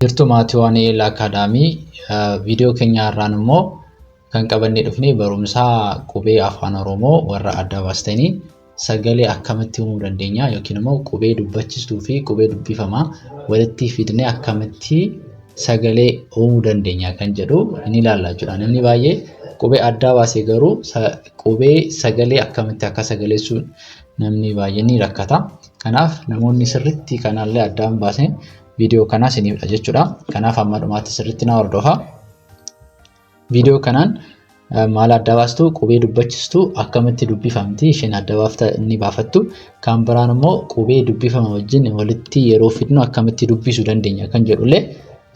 Jirtu Maatiiwwan Akaadaamii viidiyoo keenya irraan immoo kan qabannee dhufnee barumsaa qubee afaan Oromoo warra adda baastanii sagalee akkamitti uumuu dandeenya yookiin immoo qubee dubbachistuu fi qubee dubbifamaa walitti fidnee akkamitti sagalee uumuu dandeenya kan jedhu ni ilaalla jechuudha. Namni baay'ee qubee adda baasee garuu qubee sagalee akkamitti akka sagaleessu namni baay'een ni rakkata. Kanaaf namoonni sirriitti kanallee addaan baasee video kana isiniifidha jechuudha. Kanaaf amma dhumaatti sirriitti na hordofaa. Video kanaan maal adda baastu qubee dubbachistuu akkamitti dubbifamti isheen adda baafta inni baafattu kan biraan immoo qubee dubbifama wajjin walitti yeroo fidnu akkamitti dubbisuu dandeenya kan jedhullee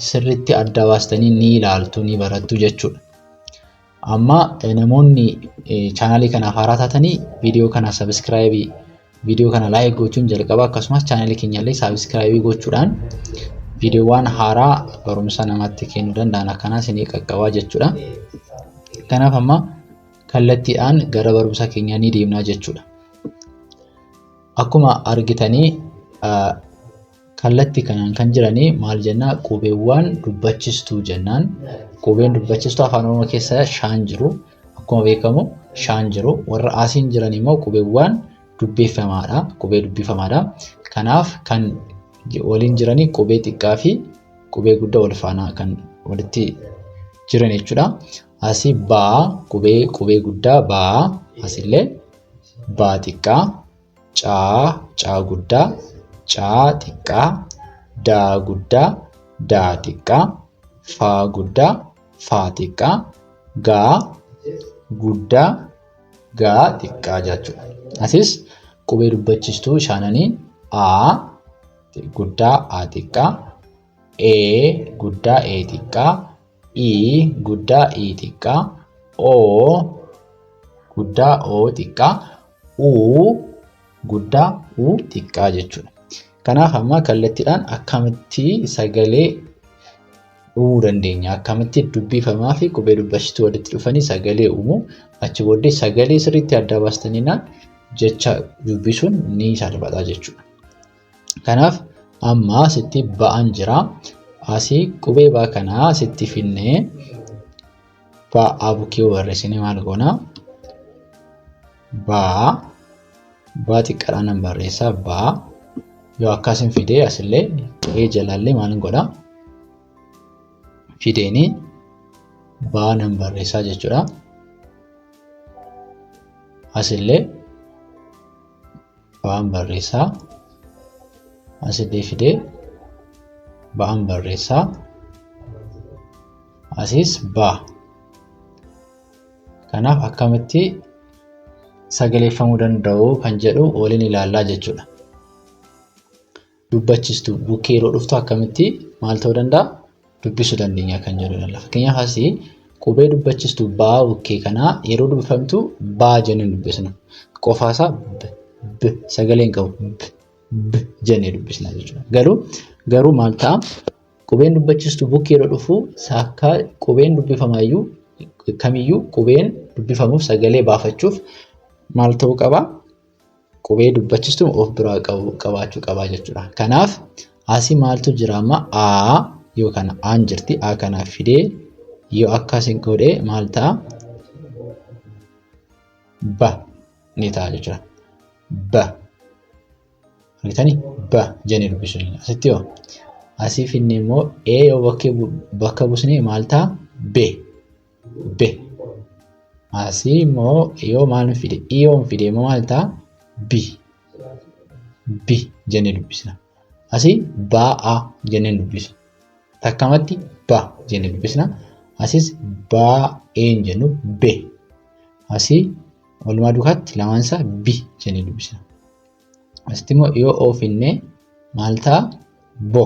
sirriitti adda baastanii ni ilaaltu ni barattu jechuudha. Amma namoonni chaanalii kanaaf haaraa taatanii video kana subscribe video kana like gochuun jalqaba akkasumas channel keenyallee subscribe gochuudhaan videowwan haaraa barumsa namatti kennuu danda'an akkana isinii qaqqabaa jechuudha. Kanaaf amma kallattiidhaan gara barumsa keenyaa ni deemnaa jechuudha. Akkuma argitanii kallattii kanaan kan jiranii maal jennaa qubeewwan dubbachistuu jennaan. Qubeen dubbachistuu afaan Oromoo keessa 5 jiru. Akkuma beekamu 5 jiru. Warra asiin jiran immoo qubeewwan dubbifamaadha. Qubee dubbifamaadha. Kanaaf kan waliin jiranii qubee xiqqaa fi qubee guddaa wal faana kan walitti jiran jechuudha. Asii baa qubee guddaa baa, asillee baa xiqqaa, caa guddaa, caa xiqqaa, daa guddaa, daa xiqqaa, faa guddaa, faa xiqqaa, gaa guddaa, gaa xiqqaa jechuudha. Asis qubee dubbachistuu shaananii a guddaa a xiqqaa, e guddaa e xiqqaa, i guddaa i xiqqaa, o guddaa o xiqqaa, u guddaa u xiqqaa jechuudha. Kanaaf amma kallattiidhaan akkamitti sagalee uumuu dandeenya, akkamitti dubbifamaa fi qubee dubbachistuu walitti dhufanii sagalee uumuu, achi booddee sagalee sirriitti adda baastaniinaan jecha dubbisuun ni salphata jechuudha. Kanaaf amma sitti ba'an jira. Asii qubee baa kanaa sitti finnee ba'aa bukkee barreessinee maal goona? Baa xiqqaadhaan barreessaa baa yoo akkasiin fidee asillee qubee jalaallee maal godha? Fideeni baa nan barreessaa jechuudha. Asillee ba'an barreessaa, asillee fidee ba'an barreessaa, asis baa. Kanaaf akkamitti sagaleeffamuu danda'u kan jedhu waliin ilaallaa jechuudha. Dubbachistuu bukkee yeroo dhuftu akkamitti maal ta'uu danda'a? Dubbisuu dandeenya kan jedhu ilaalla. Fakkeenyaaf asii qubee dubbachistuu baa bukkee kanaa yeroo dubbifamtu baa jennee dubbisna. Qofaasaa b sagaleen qabu b jennee dubbisna jechuudha. Garuu maal ta'a? Qubeen dubbachistuu bukkee yeroo dhufu akka qubeen dubbifamaayyuu kamiyyuu qubeen dubbifamuuf sagalee baafachuuf maal ta'uu qaba? Qubee dubbachistuu of biraa qabaachuu qaba jechuudha. Kanaaf asii maaltu jira amma a yookaan aan jirti a kanaaf fidee yoo akkasiin godhee maal ta'a? Ba ni ta'a jechuudha. Ba argitanii ba jennee dubbisuun asitti yoo asii finnee immoo e yoo bakka buusnee maal ta'a? Be asii immoo yoo maal fide yoo fide immoo maal ta'a? Bi jennee dubbisna. Asii baa jennee dubbisna. Takkamatti ba jennee dubbisna. Asis baa'een jennu be. Asii walumaa duukaatti lamaansaa bi jennee dubbisna. Asitti immoo yoo oofinnee maal ta'a? Bo.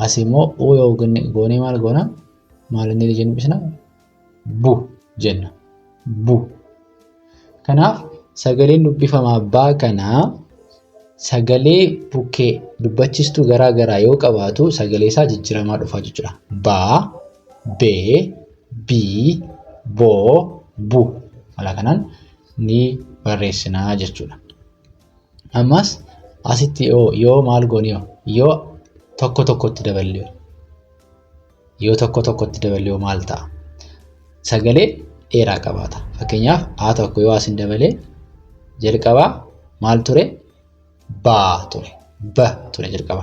Asii immoo oo yoo goonee maal goona? Maal inni jennee dubbisna? Bu jenna. Bu. Kanaaf sagaleen dubbifamaa baa kanaa sagalee bukkee dubbachistuu garaa garaa yoo qabaatu sagalee isaa jijjiiramaa dhufa jechuudha. Baa, bee, bii, boo, bu. Haala kanaan ni barreessinaa jechuudha. Ammas asitti yoo maal goone yoo tokko tokkotti daballee yoo tokko tokkotti daballee maal ta'a? Sagalee dheeraa qabaata. Fakkeenyaaf a tokko yoo asin dabalee jalqaba maal ture? Baa ture. Ba ture jalqaba.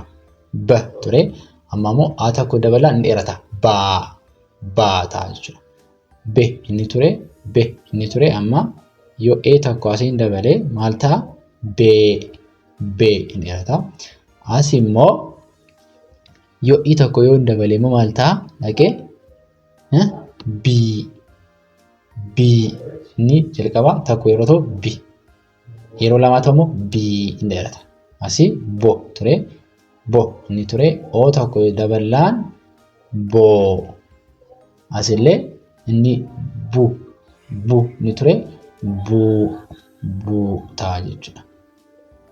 Ba ture. Amma immoo a tokko dabalaa inni dheerata. Baa ta'a jechuudha. Be inni ture amma yoo e tokko asin dabalee maal ta'a? Bee inni dheerata. As immoo yoo i tokko yoo dabalee immoo maal ta'a? Dhaqee bii inni jalqaba tokko yeroo ta'u bi yeroo lamaa ta'u immoo bii inni dheerata. Asii bo ture. Bo inni ture. O tokko dabalaan boo. Asillee inni bu inni ture. Buu ta'a jechuudha.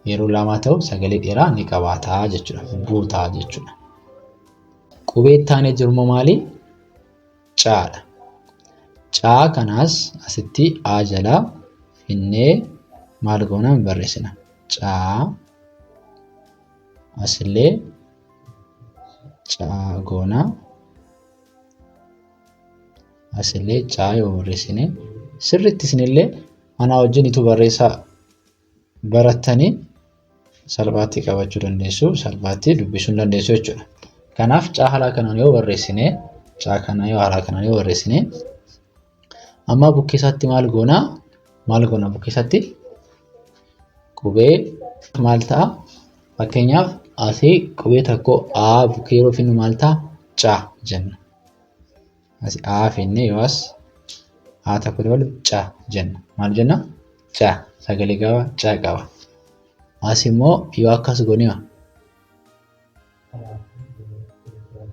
Yeroo lamaa ta'u sagalee dheeraa ni qabaata jechuudha. Buu ta'a jechuudha. Qubee itti aanee jiru maali? Caadha. Caa kanaas asitti a jalaa finnee maal goonaan barreessina? Caa asillee caa goonaa asillee caa yoo barreessine sirriitti isinillee anaa wajjin itu barreessaa barattanii salphaatti qabachuu dandeessu, salphaatti dubbisuu dandeessu jechuudha. Kanaaf caa haala kanaan yoo barreessine amma bukkeessatti maal goonaa? Bukkeessatti qubee maal ta'a? Fakkeenyaaf asii qubee tokko a bukkee yeroo finnu maal ta'a? Caa jenna. Asii a finne yoo as a tokko dabalu caa jenna. Maal jenna? Caa. Sagalee qaba, caa qaba. As immoo yoo akkas goonee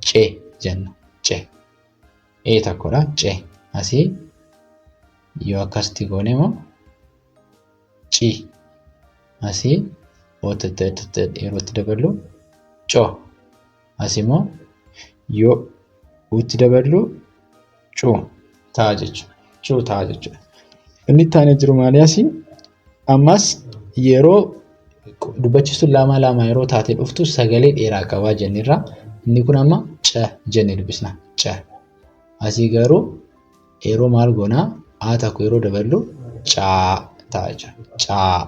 cee jenna. Cee. E tokkodha. Cee. Asii yoo akkasitti goone immoo cii. Asii yeroo itti daballu coo. Asii immoo yoo itti daballu cuu ta'a jechuudha. Inni itti aanee jiru maali asii? Ammas yeroo dubbachiistuun lama yeroo taatee dhuftu sagalee dheeraa qabaa jennirra. Inni kun amma ca jennee dubbisna. Ca. Asii garuu yeroo maal goonaa? A tokko yeroo daballu caa ta'a jechuudha. Caa.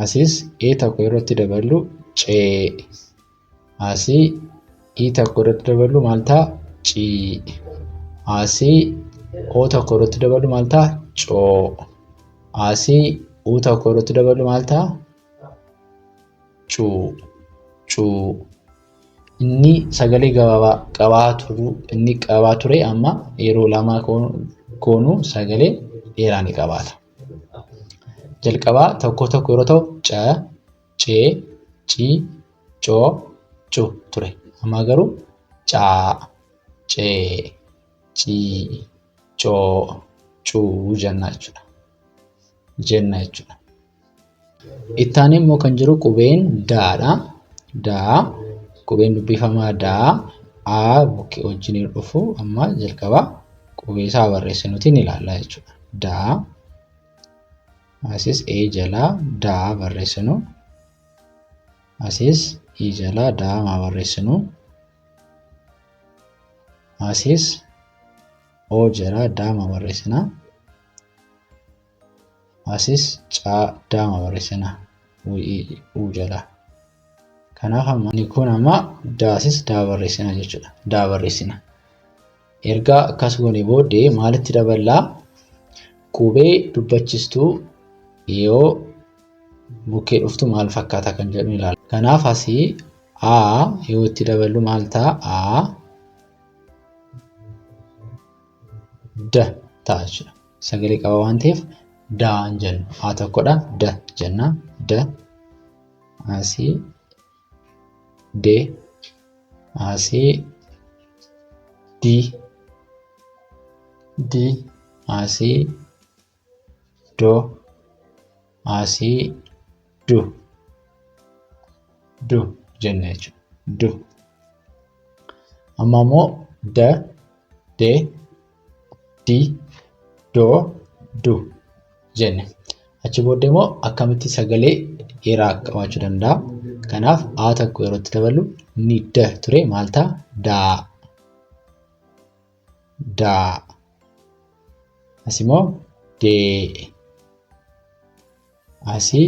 Asiis e tokko yeroo itti daballu cee. Asii i tokko yeroo itti daballu maal ta'a? Cii. Asii o tokko yeroo itti daballu maal ta'a? Coo. Asii u tokko yeroo itti daballu maal ta'a? Cuu. Inni sagalee gabaabaa qabaa ture amma yeroo lamaa koonuu sagalee dheeraa ni qabaata. Jalqabaa tokko yeroo ta'u ca, cee, cii, coo, cuu ture. Amma garuu caa, cee, cii, coo, cuu jenna jechuudha. Itti aanee immoo kan jiru qubeen daadha. Daa qubeen dubbifamaa daa a bukkee wajjin dhufu amma jalqabaa qubee isaa barreessinuuti ni ilaalla jechuudha. Daa asiis e jalaa daa barreessinu. Asiis i jalaa daa maa barreessinu. Asiis o jalaa daa maa barreessina. Asiis caa daa maa barreessina. U jalaa. Kanaaf amma inni kun amma daasis daa barreessina jechuudha. Daa barreessina. Erga akkas goonee booddee maalitti daballaa? Qubee dubbachiistuu yoo bukkee dhuftu maal fakkaata kan jedhu ilaalla. Kanaaf asii a yoo itti daballu maal ta'a? A da ta'a jechuudha. Sagalee qaba waan ta'eef daa hin jennu. A tokkodha da jenna. Da asii de asii di asii do asii du jenna jechuudha. Du. Amma immoo da, de, di, do, du jenne. Achi booddee immoo akkamitti sagalee dheeraa qabaachuu danda'a? Kanaaf a tokko yeroo itti daballu ni da ture maal ta'a? Daa. Daa. Asii immoo dee. Asii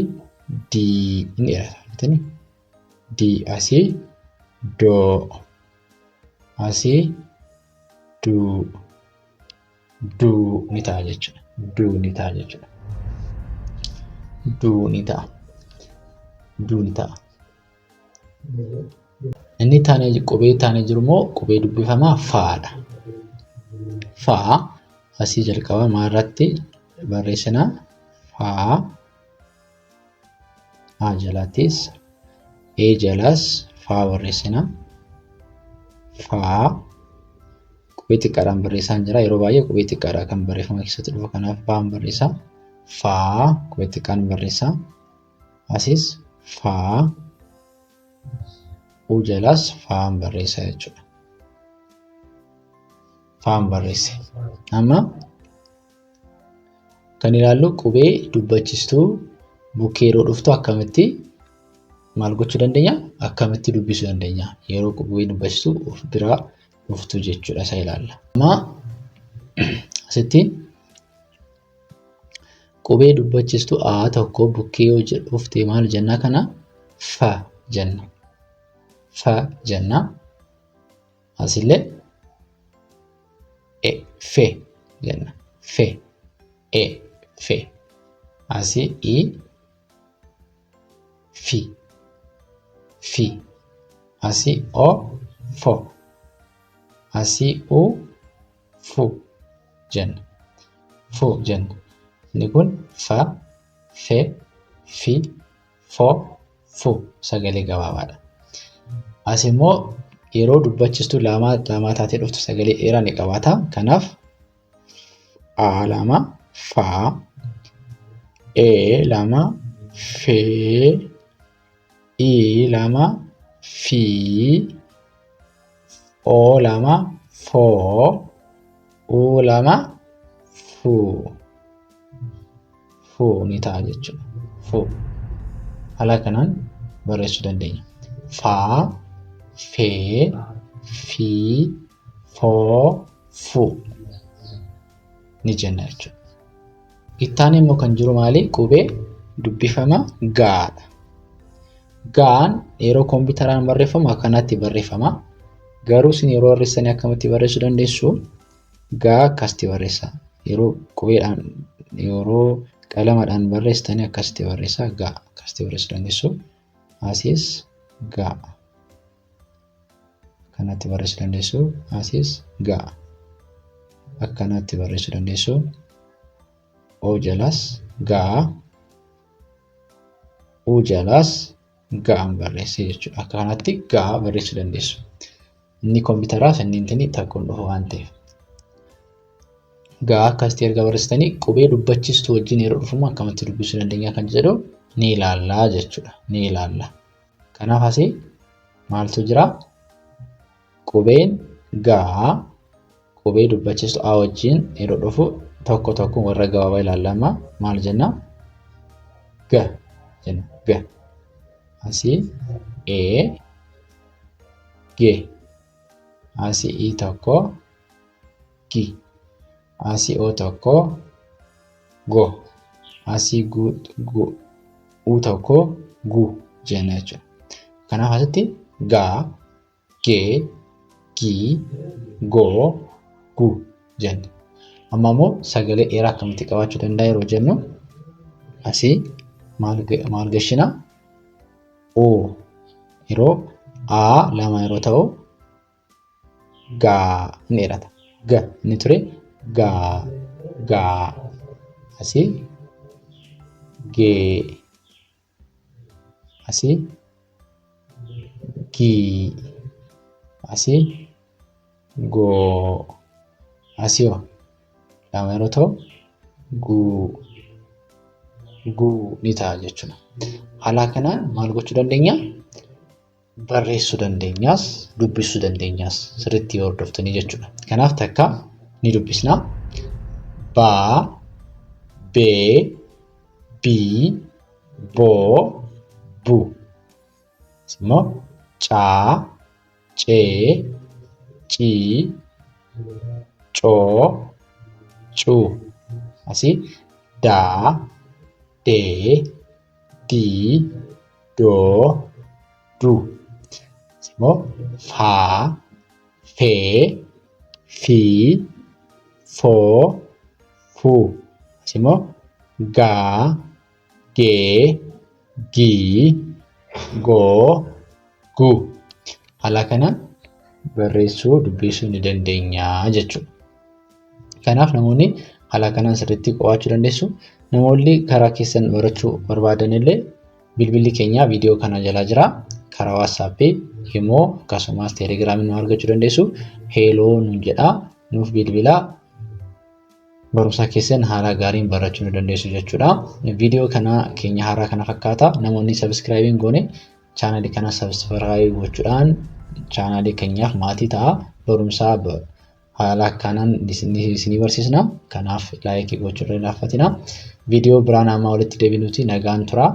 dii ni dheerata. Dii asii doo. Asii duu. Duu ni ta'a jechuudha. Duu ni ta'a jechuudha. Duu ni ta'a. Duu ni ta'a. Inni taanee qubee taanee jiru immoo qubee dubbifamaa faadha. Faa asii jalqaba maalirratti barreessina? Faa. A jalattis E jalas faa barreessina. Faa qubee xiqqaadhaan barreessaan jira. Yeroo baay'ee qubee xiqqaadhaan kan barreeffama keessatti dhufu kanaaf faan barreessa. Faa qubee xiqqaan barreessa. Asis faa. U jalas faan barreessa jechuudha. Faan barreesse. Amma kan ilaallu qubee dubbachistuu bukkee yeroo dhuftu akkamitti maal gochuu dandeenya? Akkamitti dubbisuu dandeenya? Yeroo qubee dubbachistuu of biraa dhuftu jechuudha. Isa ilaalla. Amma asitti qubee dubbachistuu A tokko bukkee yoo dhufte maal jenna kana? Fa jenna. Fa jenna. Asillee fe jenna. Fe. Fe. Asii I fi. Fi. Asii O fo. Asii U fu jenna. Fu jenna. Inni kun fa, fe, fi, fo, fu sagalee gabaabaadha. As immoo yeroo dubbachistuu lamaa taatee dhuftu sagalee dheeraa ni qabaata. Kanaaf A lama fa, E lama fe, I lama fi, O lama fo, U lama fu. Fu ni ta'a jechuudha. Fu. Haala kanaan barreessuu dandeenya. Fa, fe, fi, fo, fu ni jenna jechuudha. Ittaan immoo kan jiru maali? Qubee dubbifama gaadha. Gaan yeroo kompiitaraan barreeffamu akkanatti barreeffama. Garuu isin yeroo barreessanii akkamitti barreessuu dandeessu? Gaa akkasitti barreessa. Yeroo qubeedhaan yeroo qalamaadhaan barreessitanii akkasitti barreessa. Gaa akkasitti barreessuu dandeessu. Asis gaa. Akkanatti barreessuu dandeessu. Asis gaa. Akkanatti barreessuu dandeessu. O jalas gaa. U jalas gaa'an barreessee jechuudha. Akkanatti gaa barreessuu dandeessu. Inni kompiitaraas inni takkuun dhufu waan ta'eef. Gaa akkasitti erga barreessitanii qubee dubbachistuu wajjin yeroo dhufumu akkamitti dubbisuu dandeenya kan jedhu ni ilaallaa jechuudha. Ni ilaalla. Kanaaf asii maaltu jira? Qubeen gaa qubee dubbachistuu A wajjin yeroo dhufu tokko tokkoon warra gabaabaa ilaallama. Maal jenna? Ga jenna. Ga. Asii E ge. Asii I tokko gi. Asii O tokko go. Asii U tokko gu jenna jechuudha. Kanaaf asitti gaa, gee, gii, goo, gu jenna. Amma immoo sagalee dheeraa akkamitti qabaachuu danda'a yeroo jennu asii maal gashina? O yeroo A lama yeroo ta'u gaa ni dheerata. Ga ni ture gaa gaa. Asii gee. Asii gii. Asii goo. Asii lama yeroo ta'u guu ni ta'a jechuudha. Haala kanaan maal gochuu dandeenya? Barreessuu dandeenyaas dubbisuu dandeenyaas sirriitti hordoftanii jechuudha. Kanaaf takka ni dubbisna. Baa, bee, bii, boo, buu. Immoo caa, cee, cii, coo, cuu. Asii daa, dee, dii, doo, duu. Immoo faa, fee, fii, foo, fuu. Immoo gaa, gee, gii, goo, guu. Haala kanaan barreessuu dubbisuu ni dandeenya jechuudha. Kanaaf namoonni haala kanaan sirriitti qo'achuu dandeessu. Namoonni karaa keessan barachuu barbaadan illee bilbilli keenya viidiyoo kana jala jira. Karaa WhatsAppii, Imo akkasumas Telegiraamii nu argachuu dandeessu. Heeloo nuun jedhaa nuuf bilbilaa. Barumsa keessan haala gaariin barachuu ni dandeessu jechuudha. Viidiyoo kana keenya haaraa kana fakkaata. Namoonni subscribe hin goone chaanalii kana subscribe gochuudhaan chaanalii keenyaaf maatii ta'a. Barumsa haala kanaan isinii barsiisna. Kanaaf laayikii gochuu irraa hin haffatina. Viidiyoo biraan amma walitti deebinuuti nagaan tura.